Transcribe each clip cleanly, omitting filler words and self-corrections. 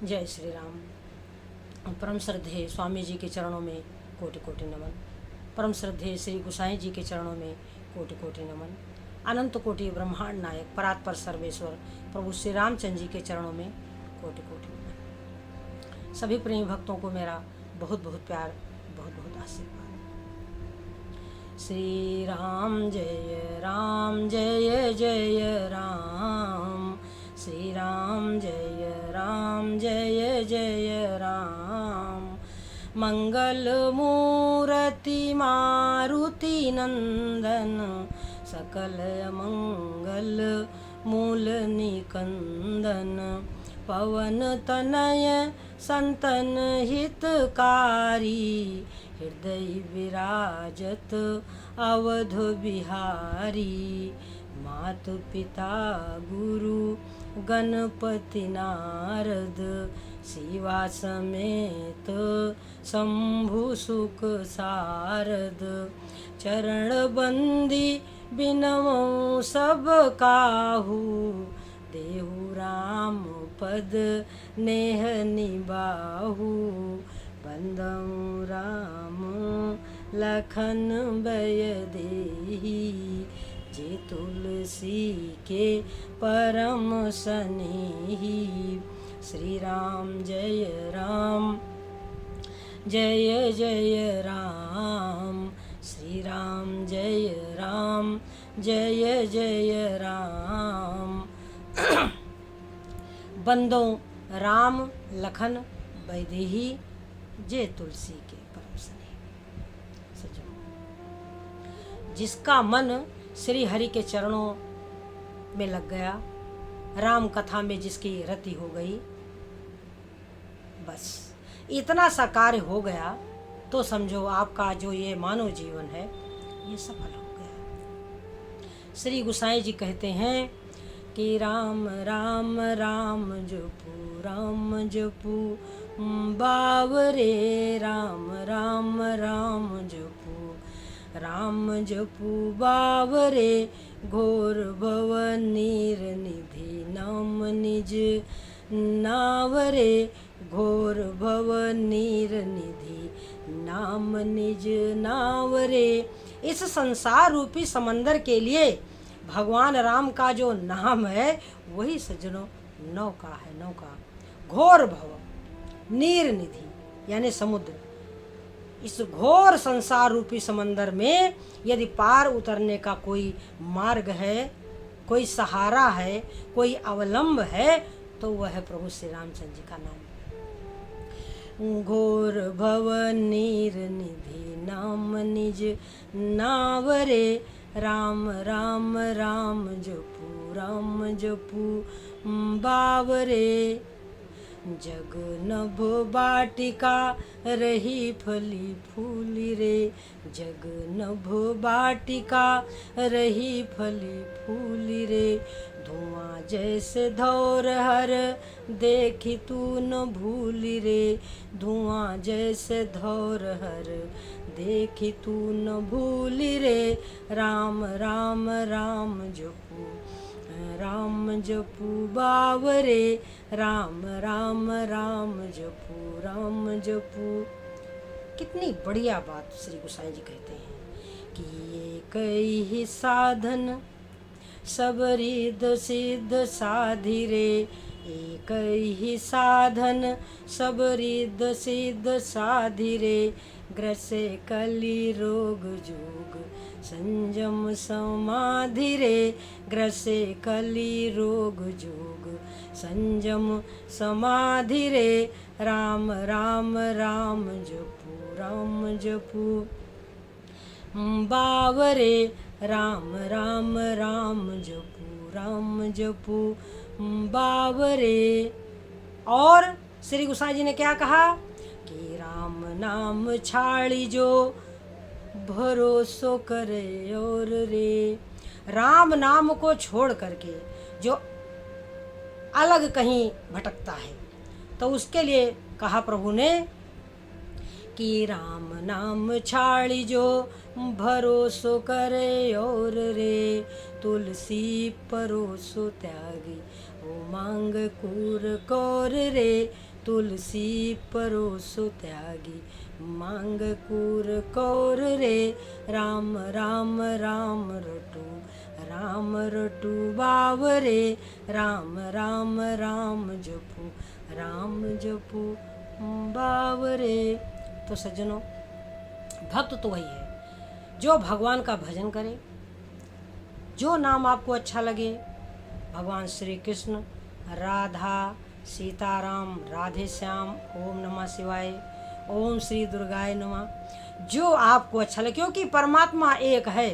जय श्री राम। परम श्रद्धेय स्वामी जी के चरणों में कोटि कोटि नमन। परम श्रद्धेय श्री गुसाई जी के चरणों में कोटि कोटि नमन। अनंत कोटि ब्रह्मांड नायक परात्पर सर्वेश्वर प्रभु श्री रामचंद्र जी के चरणों में कोटि कोटि नमन। सभी प्रेमी भक्तों को मेरा बहुत बहुत प्यार, बहुत बहुत आशीर्वाद। श्री राम जय जय राम, श्री राम जय जय राम। मंगल मूर्ति मारुति नंदन, सकल मंगल मूल निकंदन। पवन तनय संतन हितकारी, हृदय विराजत अवध बिहारी। मात पिता गुरु गणपति नारद, शिवा समेत शंभु सुख सारद। चरण बंदी बिनमो सब काहू, देहु राम पद नेह निबाहु। बंदउ राम लखन बय देही, जे तुलसी के परम सनेही। श्री राम जय जय राम, श्री राम जय जय राम। बंदो राम लखन बैदेही, जे तुलसी के परम स्नेही। सज्जनों, जिसका मन श्री हरि के चरणों में लग गया, राम कथा में जिसकी रति हो गई, बस इतना सा कार्य हो गया तो समझो आपका जो ये मानव जीवन है ये सफल हो गया। श्री गुसाई जी कहते हैं कि राम राम राम जपू बावरे, राम राम राम जपू बावरे। घोर भव नीर निधि नाम निज नावरे, घोर भव नीर निधि नाम निज नावरे। इस संसार रूपी समंदर के लिए भगवान राम का जो नाम है वही सज्जनों नौका है। नौका घोर भव नीर निधि यानी समुद्र। इस घोर संसार रूपी समंदर में यदि पार उतरने का कोई मार्ग है, कोई सहारा है, कोई अवलंब है, तो वह है प्रभु श्री रामचंद्र जी का नाम। घोर भव नीर निधि नाम निज नावरे, राम राम राम जपू बावरे। जग नभ बाटिका रही फली फूली रे, जग नभ बाटिका रही फली फूली रे। धुआं जैसे धौर हर देखी तू न भूली रे, धुआं जैसे धौर हर देखी तू न भूली रे। राम राम राम जपू बावरे, राम राम राम जपू। कितनी बढ़िया बात श्री गोसाई जी कहते हैं कि ये कई साधन सब रिद्ध सिद्ध साधि रे, एक ही साधन सब रिद्ध सिद्ध साधि रे। ग्रसे कली रोग जोग संयम समाधि रे, ग्रसे कली रोग जोग संयम समाधि रे। राम राम राम जपू बावरे, राम राम राम जपू बावरे। और श्री गोसाई जी ने क्या कहा कि राम नाम छाड़ी जो भरोसो करे और रे। राम नाम को छोड़ करके जो अलग कहीं भटकता है तो उसके लिए कहा प्रभु ने कि राम नाम छाड़ी जो भरोसो करे और रे। तुलसी परोसो त्यागी वो मांग कूर कौर रे, तुलसी परोसो त्यागी, मांग कूर कौर रे, राम राम राम रटू, राम रटू बावरे, राम राम राम जपू, राम जपू बावरे। तो सज्जनों, भक्त तो वही है जो भगवान का भजन करे, जो नाम आपको अच्छा लगे, भगवान श्री कृष्ण, राधा, सीताराम, राधे श्याम, ओम नमः शिवाय, ओम श्री दुर्गाय नमः, जो आपको अच्छा लगे, क्योंकि परमात्मा एक है,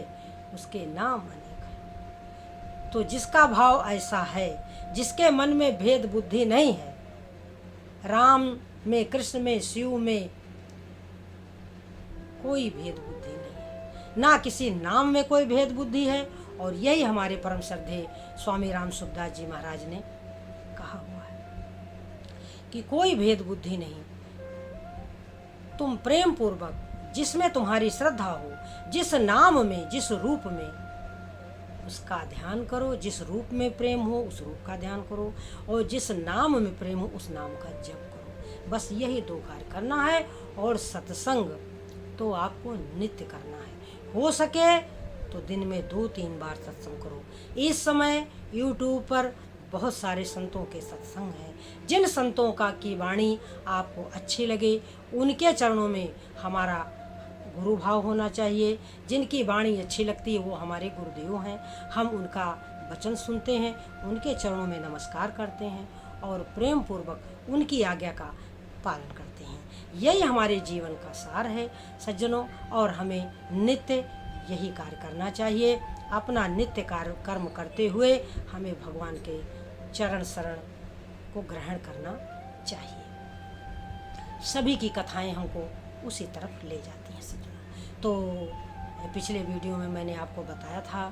उसके नाम अनेक है। तो जिसका भाव ऐसा है, जिसके मन में भेद बुद्धि नहीं है, राम में, कृष्ण में, शिव में कोई भेद बुद्धि नहीं है, ना किसी नाम में कोई भेद बुद्धि है। और यही हमारे परम श्रद्धेय स्वामी राम सुखदास जी महाराज ने कहा हुआ है कि कोई भेद बुद्धि नहीं, तुम प्रेम पूर्वक जिसमें तुम्हारी श्रद्धा हो, जिस नाम में, जिस रूप में, उसका ध्यान करो। जिस रूप में प्रेम हो उस रूप का ध्यान करो, और जिस नाम में प्रेम हो उस नाम का जप करो। बस यही दो कार्य करना है। और सत्संग तो आपको नित्य करना है, हो सके तो दिन में 2-3 बार सत्संग करो। इस समय YouTube पर बहुत सारे संतों के सत्संग हैं। जिन संतों का की वाणी आपको अच्छी लगे, उनके चरणों में हमारा गुरु भाव होना चाहिए। जिनकी वाणी अच्छी लगती है वो हमारे गुरुदेव हैं, हम उनका वचन सुनते हैं, उनके चरणों में नमस्कार करते हैं और प्रेम पूर्वक उनकी आज्ञा का पालन करते हैं। यही हमारे जीवन का सार है सज्जनों, और हमें नित्य यही कार्य करना चाहिए। अपना नित्य कार्य कर्म करते हुए हमें भगवान के चरण शरण को ग्रहण करना चाहिए। सभी की कथाएं हमको उसी तरफ ले जाती हैं सज्जनों। तो पिछले वीडियो में मैंने आपको बताया था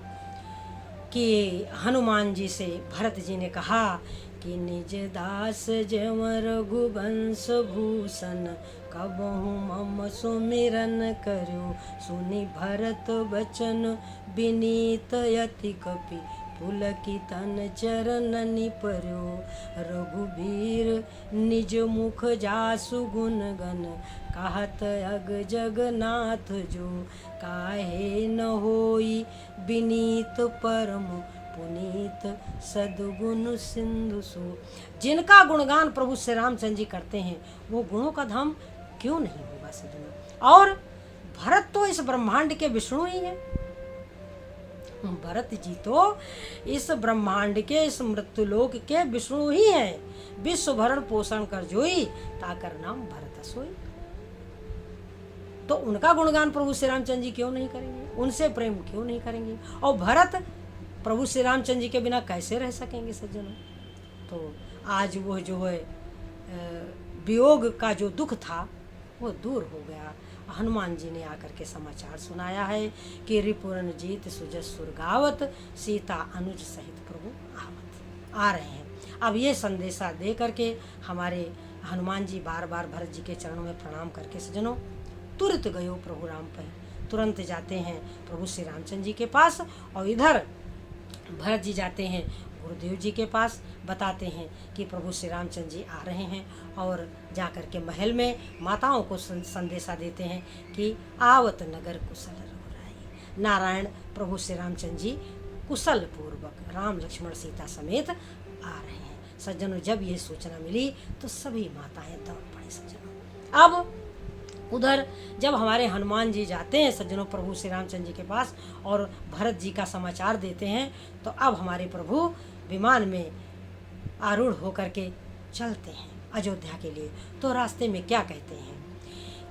कि हनुमान जी से भरत जी ने कहा कि निज दास जम रघुवंश भूषण, कबहु मम सुमिरन करो, सुनि भरत बचन विनीत यति कपि, पुलकितन चरणनि पर्यो, रघुबीर निज मुख जासु गुण गण, कहत अग जगन्नाथ जो, काहे न होई विनीत परम पुनीत, सद्गुण सिंधु सो। जिनका गुणगान प्रभु श्री रामचंद्र जी करते हैं वो गुणों का धाम क्यों नहीं होगा सज्जनों। और भरत तो इस ब्रह्मांड के विष्णु ही है। भरत जी तो इस ब्रह्मांड के, इस मृत्युलोक के विष्णु ही हैं। विश्व भरण पोषण कर जोई, ताकर नाम भरत सोई। तो उनका गुणगान प्रभु श्री रामचंद्र जी क्यों नहीं करेंगे, उनसे प्रेम क्यों नहीं करेंगे। और भरत प्रभु श्री रामचंद्र जी के बिना कैसे रह सकेंगे सज्जनों। तो आज वो जो है वियोग का जो दुख था वो दूर हो गया। हनुमान जी ने आकर के समाचार सुनाया है कि रिपुरन जीत सुजस सुर गावत, सीता अनुज सहित प्रभु आवत, आ रहे हैं। अब ये संदेशा दे करके हमारे हनुमान जी बार बार भरत जी के चरणों में प्रणाम करके सज्जनों तुरंत गयो प्रभु राम पे, तुरंत जाते हैं प्रभु श्री रामचंद्र जी के पास। और इधर भरत जी जाते हैं गुरुदेव जी के पास, बताते हैं कि प्रभु श्री रामचंद्र जी आ रहे हैं। और जाकर के महल में माताओं को संदेशा देते हैं कि आवत नगर कुशल रघुराई। नारायण प्रभु श्री रामचंद्र जी कुशल पूर्वक राम लक्ष्मण सीता समेत आ रहे हैं। सज्जनों, जब ये सूचना मिली तो सभी माताएं दौड़ पड़ी सज्जनों। अब उधर जब हमारे हनुमान जी जाते हैं सज्जनों प्रभु श्री रामचंद्र जी के पास और भरत जी का समाचार देते हैं, तो अब हमारे प्रभु विमान में आरूढ़ होकर के चलते हैं अयोध्या के लिए। तो रास्ते में क्या कहते हैं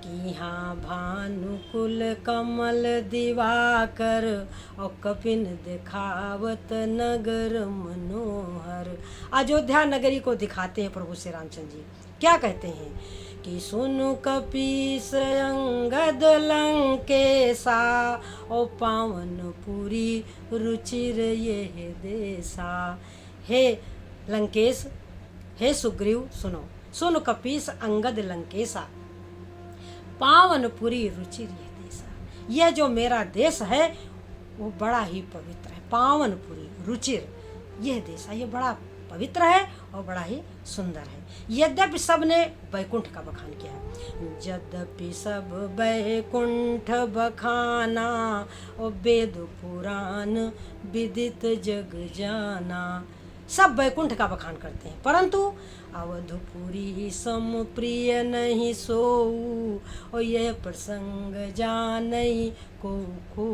कि हाँ भानुकुल कमल दिवाकर, और कपिन दिखावत नगर मनोहर। अयोध्या नगरी को दिखाते हैं प्रभु श्री रामचंद्र जी। क्या कहते हैं कि सुनु कपीस अंगद लंकेसा, ओ पावनपुरी रुचिर ये देसा। हे लंकेश, हे सुग्रीव सुनो, सुन कपीस अंगद लंकेसा, पावनपुरी रुचिर ये देसा। यह जो मेरा देश है वो बड़ा ही पवित्र है। पावनपुरी रुचिर यह देसा, ये बड़ा पवित्र है और बड़ा ही सुंदर है। यद्यपि सब ने वैकुंठ का बखान किया है। यद्यपि सब वैकुंठ बखाना और वेद पुराण विदित जग जाना, सब वैकुंठ का बखान करते हैं, परंतु अवधपुरी सम प्रिय नहीं सोऊ और यह प्रसंग जानई को।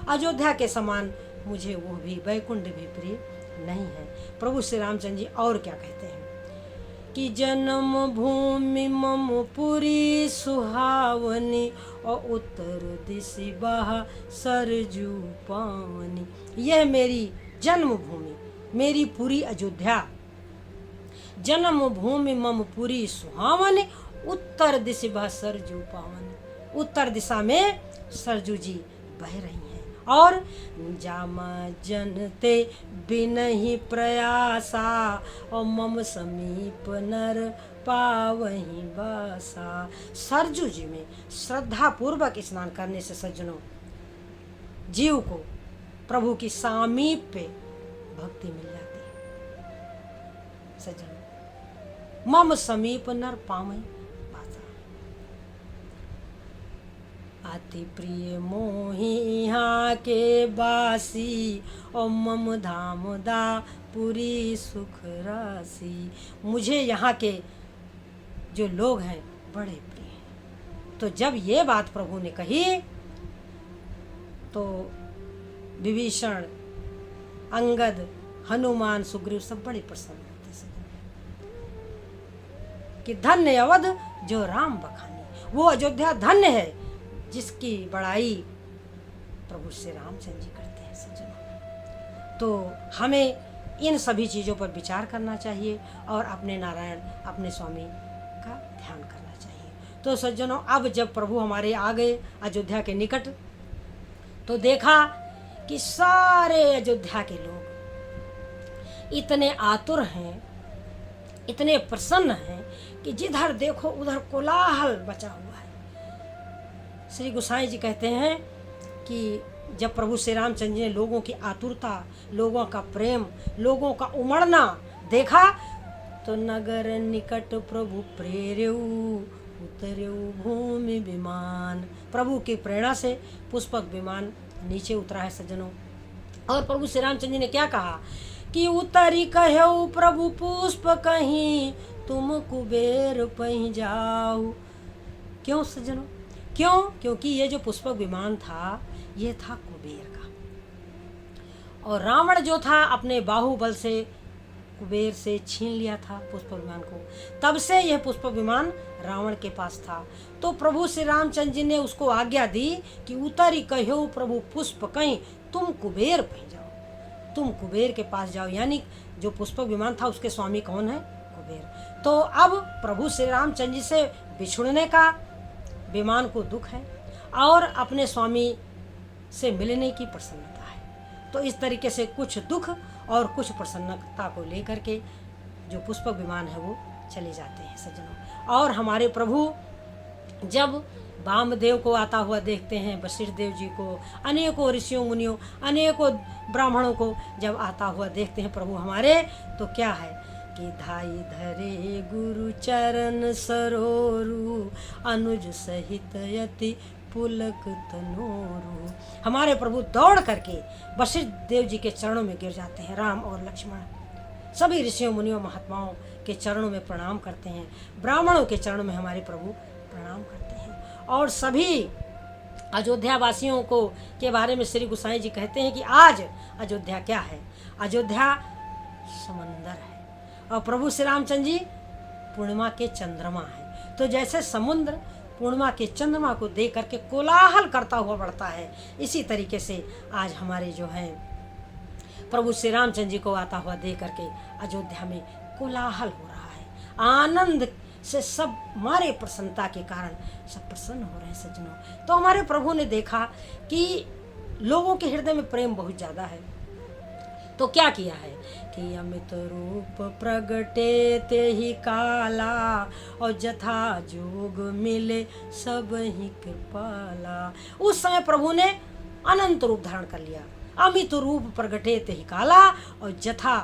अयोध्या के समान मुझे वो भी वैकुंठ भी प्रिय नहीं है। प्रभु श्री रामचंद्र जी और क्या कहते हैं कि जन्म भूमि मम पुरी सुहावनी और उत्तर दिशि बहा सरजू पावनी। यह मेरी जन्म भूमि, मेरी पूरी अयोध्या, जन्म भूमि मम पुरी सुहावनी, उत्तर दिशि बह सरजू पावन। उत्तर दिशा में सरजू जी बह रही हैं। और जामा जनते बिनहि प्रयासा और मम समीप नर पावही बासा। सरजू जी में श्रद्धा पूर्वक स्नान करने से सज्जनों जीव को प्रभु की सामीप पे भक्ति मिल जाती है। सज्जनों मम समीप नर पावही बासा। अति प्रिय मोहि यहाँ के बासी और मम धाम दा पुरी सुख राशि। मुझे यहाँ के जो लोग हैं बड़े प्रिय हैं। तो जब ये बात प्रभु ने कही तो विभीषण, अंगद, हनुमान, सुग्रीव सब बड़े प्रसन्न होते कि धन्य अवध जो राम बखानी। वो अयोध्या धन्य है जिसकी बड़ाई प्रभु श्री रामचंद्र जी करते हैं। सज्जनों तो हमें इन सभी चीज़ों पर विचार करना चाहिए और अपने नारायण, अपने स्वामी का ध्यान करना चाहिए। तो सज्जनों अब जब प्रभु हमारे आ गए अयोध्या के निकट तो देखा कि सारे अयोध्या के लोग इतने आतुर हैं, इतने प्रसन्न हैं कि जिधर देखो उधर कोलाहल बचा हुआ है। श्री गोसाई जी कहते हैं कि जब प्रभु श्री रामचंद्र जी ने लोगों की आतुरता, लोगों का प्रेम, लोगों का उमड़ना देखा तो नगर निकट प्रभु प्रेर्यऊ उतर्यऊ भूमि विमान। प्रभु की प्रेरणा से पुष्पक विमान नीचे उतरा है सज्जनों। और प्रभु श्री रामचंद्र जी ने क्या कहा कि उतरी कहो प्रभु पुष्प कहीं तुम कुबेर पहीं जाओ। क्यों सज्जनों? क्यों? क्योंकि ये जो पुष्पक विमान था ये था कुबेर का, और रावण जो था अपने बाहुबल से कुबेर से छीन लिया था पुष्पक विमान को। तब से यह पुष्पक विमान रावण के पास था। तो प्रभु श्री रामचंद्र जी ने उसको आज्ञा दी कि उतरी कहो प्रभु पुष्प कहीं तुम कुबेर पहीं जाओ, तुम कुबेर के पास जाओ। यानी जो पुष्पक विमान था उसके स्वामी कौन है? कुबेर। तो अब प्रभु श्री रामचंद्र जी से बिछुड़ने का विमान को दुख है और अपने स्वामी से मिलने की प्रसन्नता है। तो इस तरीके से कुछ दुख और कुछ प्रसन्नता को लेकर के जो पुष्पक विमान है वो चले जाते हैं सज्जनों। और हमारे प्रभु जब वामदेव को आता हुआ देखते हैं, वशिष्ठ देव जी को, अनेकों ऋषियों मुनियों, अनेकों ब्राह्मणों को जब आता हुआ देखते हैं प्रभु हमारे, तो क्या है कि धाई धरे गुरु चरण सरोरु अनुज सहित यति पुलक तनोरु। हमारे प्रभु दौड़ करके वशिष्ठ देव जी के चरणों में गिर जाते हैं। राम और लक्ष्मण सभी ऋषियों मुनियों महात्माओं के चरणों में प्रणाम करते हैं। ब्राह्मणों के चरणों में हमारे प्रभु प्रणाम करते हैं। और सभी अयोध्या वासियों को के बारे में श्री गोसाई जी कहते हैं कि आज अयोध्या क्या है? अयोध्या समंदर है और प्रभु श्री रामचंद्र जी पूर्णिमा के चंद्रमा है। तो जैसे समुद्र पूर्णिमा के चंद्रमा को देख करके कोलाहल करता हुआ बढ़ता है, इसी तरीके से आज हमारे जो हैं प्रभु श्री रामचंद्र जी को आता हुआ देख करके अयोध्या में कोलाहल हो रहा है। आनंद से सब हमारे प्रसन्नता के कारण सब प्रसन्न हो रहे हैं सज्जनों। तो हमारे प्रभु ने देखा कि लोगों के हृदय में प्रेम बहुत ज़्यादा है, तो क्या किया है कि अमित रूप प्रगटे ते ही काला और जथा जोग मिले सब ही कृपाला। उस समय प्रभु ने अनंत रूप धारण कर लिया। अमित रूप प्रगटे ते ही काला और जथा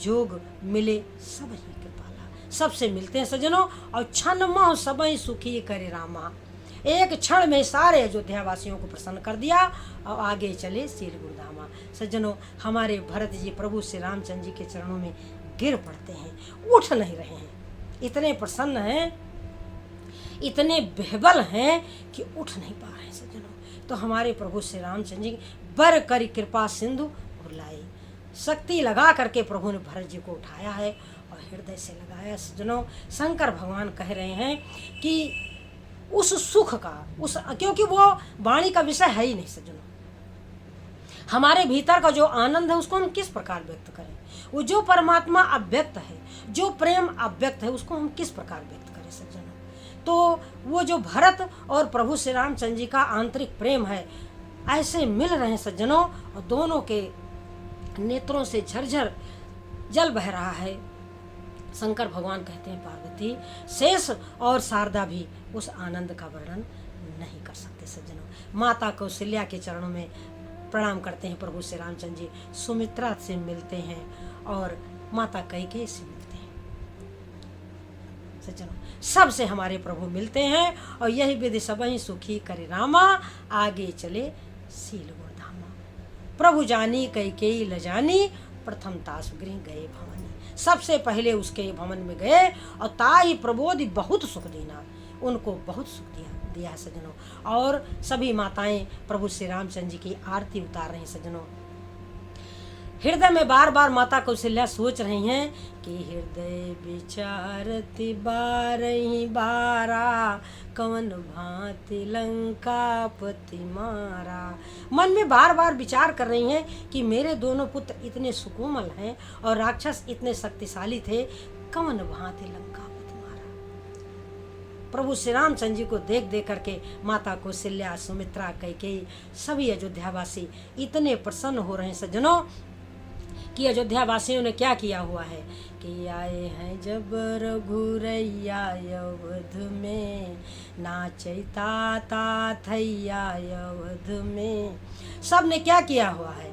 जोग मिले सब ही कृपाला। सबसे मिलते हैं सज्जनों, और क्षण मोह सबई सुखी करे रामा। एक क्षण में सारे अयोध्या वासियों को प्रसन्न कर दिया और आगे चले सील गुरुधामा। सज्जनों, हमारे भरत जी प्रभु श्री रामचंद्र जी के चरणों में गिर पड़ते हैं, उठ नहीं रहे हैं। इतने प्रसन्न हैं, इतने बेहबल हैं कि उठ नहीं पा रहे हैं सज्जनों। तो हमारे प्रभु श्री रामचंद्र जी बर करी कृपा सिंधु उरलाई, शक्ति लगा करके प्रभु ने भरत जी को उठाया है और हृदय से लगाया। सज्जनों, शंकर भगवान कह रहे हैं कि उस सुख का, उस, क्योंकि वो वाणी का विषय है ही नहीं सज्जनों, हमारे भीतर का जो आनंद है उसको हम किस प्रकार व्यक्त करें। वो जो परमात्मा अव्यक्त है, जो प्रेम अव्यक्त है, उसको हम किस प्रकार व्यक्त करें सज्जनों। तो वो जो भरत और प्रभु श्री रामचंद्र जी का आंतरिक प्रेम है, ऐसे मिल रहे हैं सज्जनों, और दोनों के नेत्रों से झरझर जल बह रहा है। शंकर भगवान कहते हैं पार्वती, शेष और शारदा भी उस आनंद का वर्णन नहीं कर सकते सज्जनों। माता कौशल्या के चरणों में प्रणाम करते हैं प्रभु श्री रामचंद्र जी, सुमित्रा से मिलते हैं और माता कैकेयी से मिलते हैं सज्जनों। सबसे हमारे प्रभु मिलते हैं, और यही विधि सबहि सुखी करे रामा, आगे चले सील गुरुधामा। प्रभु जानी कैकेयी लजानी, प्रथम तासु गृह गए भवनी। सबसे पहले उसके भवन में गए और ताई प्रबोधि बहुत सुख देना, उनको बहुत सुख दिया सज्जनों। और सभी माताएं प्रभु श्री रामचंद्र जी की आरती उतार रही सज्जनों। हृदय में बार बार माता कौशल्या सोच रही हैं कि हृदय विचारति बारही बारा, कवन भांति लंकापति मारा। मन में बार बार विचार कर रही हैं कि मेरे दोनों पुत्र इतने सुकोमल हैं और राक्षस इतने शक्तिशाली थे, कवन भांति लंकापति मारा। प्रभु श्री रामचंद्र जी को देख देख करके माता कौशल्या, सुमित्रा, कैकेयी, सभी अयोध्यावासी इतने प्रसन्न हो रहे हैं सज्जनों कि अयोध्या वासियों ने क्या किया हुआ है कि आए हैं जब रघुरैया अवध में, नाचैता ता थैया अवध में। सब ने क्या किया हुआ है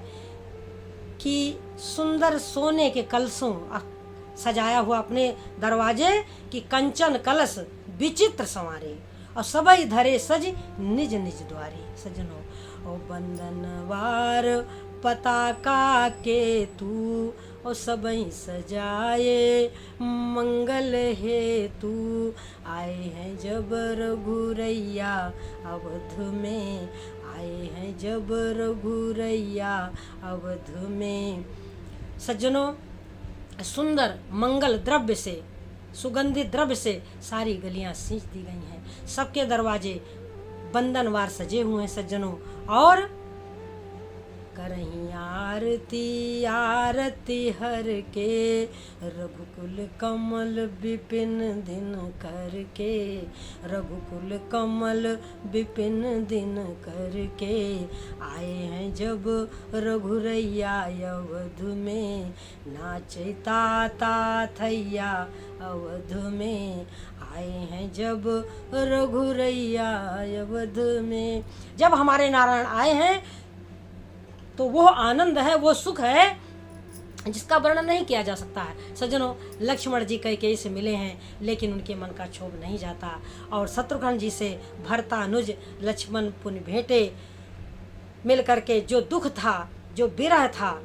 कि सुंदर सोने के कलशों सजाया हुआ अपने दरवाजे की कंचन कलश विचित्र संवारे, और सबई धरे सज निज निज द्वारे सज्जनों। ओ बंदनवार पताका के तू, और सबई सजाए मंगल हेतु। आए हैं जब रघुरैया अवध में, आए हैं जब रघुरैया अवध में। सज्जनों, सुंदर मंगल द्रव्य से, सुगंधित द्रव्य से सारी गलियां सींच दी गई हैं। सबके दरवाजे बंदनवार सजे हुए हैं सज्जनों। और करहीं आरती आरती हर के, रघुकुल कमल विपिन दिन करके, रघुकुल कमल विपिन दिन करके। आए हैं जब रघुरैया अवध में, नाचैता ता थैया अवध में। आए हैं जब रघुरैया अवध में। जब हमारे नारायण आए हैं तो वो आनंद है, वो सुख है जिसका वर्णन नहीं किया जा सकता है सज्जनों। लक्ष्मण जी कैकेयी से मिले हैं, लेकिन उनके मन का क्षोभ नहीं जाता। और शत्रुघ्न जी से भरतानुज लक्ष्मण पुन भेंटे, मिल करके जो दुख था, जो विरह था,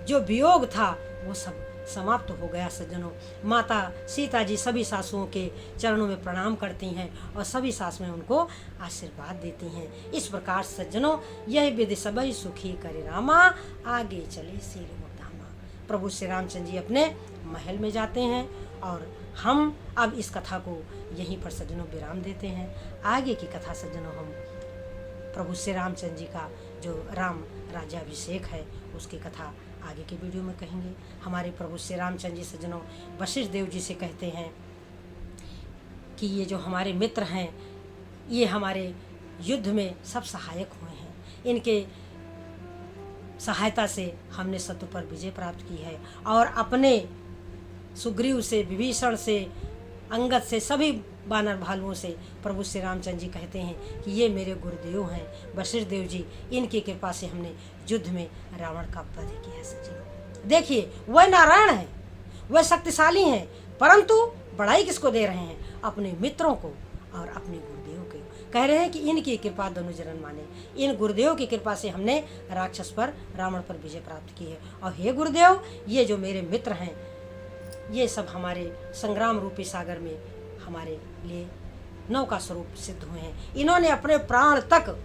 जो वियोग था, वो सब समाप्त हो गया सज्जनों। माता सीता जी सभी सासुओं के चरणों में प्रणाम करती हैं और सभी सास में उनको आशीर्वाद देती हैं। इस प्रकार सज्जनों, यह विधि सबहि सुखी करे रामा, आगे चले सील गुरुधामा। प्रभु श्री रामचंद्र जी अपने महल में जाते हैं और हम अब इस कथा को यहीं पर सज्जनों विराम देते हैं। आगे की कथा सज्जनों हम प्रभु श्री रामचंद्र जी का जो राम राज्याभिषेक है उसकी कथा आगे के वीडियो में कहेंगे। हमारे प्रभु श्री रामचंद्र जी सज्जनों वशिष्ठ देव जी से कहते हैं कि ये जो हमारे मित्र हैं, ये हमारे युद्ध में सब सहायक हुए हैं, इनके सहायता से हमने शत्रु पर विजय प्राप्त की है। और अपने सुग्रीव से, विभीषण से, अंगद से, सभी बानर भालुओं से प्रभु श्री रामचंद्र जी कहते हैं कि ये मेरे गुरुदेव हैं वशिष्ठ देव जी, इनकी कृपा से हमने युद्ध में रावण का वध किया सज्जनों। देखिए, वह नारायण है, वह शक्तिशाली हैं, परंतु बड़ाई किसको दे रहे हैं? अपने मित्रों को और अपने गुरुदेव को। कह रहे हैं कि इनकी कृपा दोनों जन माने, इन गुरुदेव की कृपा से हमने राक्षस पर, रावण पर विजय प्राप्त की है। और हे गुरुदेव, ये जो मेरे मित्र हैं, ये सब हमारे संग्राम रूपी सागर में हमारे लिए नौका स्वरूप सिद्ध हुए हैं। इन्होंने अपने प्राण तक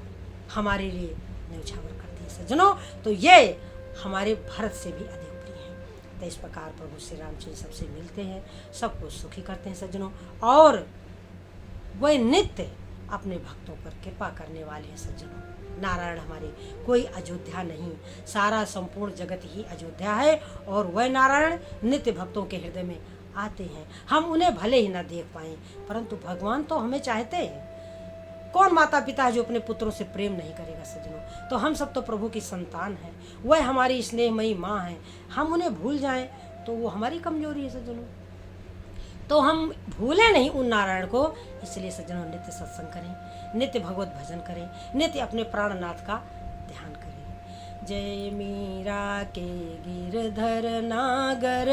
हमारे लिए न्यौछावर कर दिए सज्जनों। तो ये हमारे भरत से भी अधिक प्रिय हैं। तो इस प्रकार प्रभु श्री रामचंद्र सबसे मिलते हैं, सबको सुखी करते हैं सज्जनों, और वह नित्य अपने भक्तों पर कृपा करने वाले हैं सज्जनों। नारायण हमारे, कोई अयोध्या नहीं, सारा संपूर्ण जगत ही अयोध्या है, और वह नारायण नित्य भक्तों के हृदय में आते हैं। हम उन्हें भले ही ना देख पाएं, परंतु भगवान तो हमें चाहते हैं। कौन माता पिता है जो अपने पुत्रों से प्रेम नहीं करेगा सज्जनों? तो हम सब तो प्रभु की संतान हैं, वह हमारी स्नेहमयी माँ हैं। हम उन्हें भूल जाएं तो वो हमारी कमजोरी है सज्जनों। तो हम भूलें नहीं उन नारायण को। इसलिए सज्जनों, नित्य सत्संग करें, नित्य भगवत भजन करें, नित्य अपने प्राणनाथ का ध्यान करें। जय मीरा के गिरधर नागर,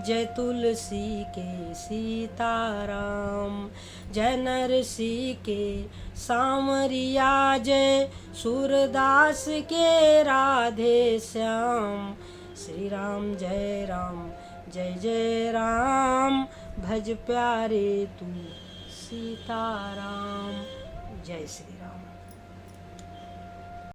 जय तुलसी के सीताराम, जय नरसी के सामरिया, जय सूरदास के राधे श्याम। श्री राम जय राम, जय जय राम, भज प्यारे तू सीताराम। जय श्री राम।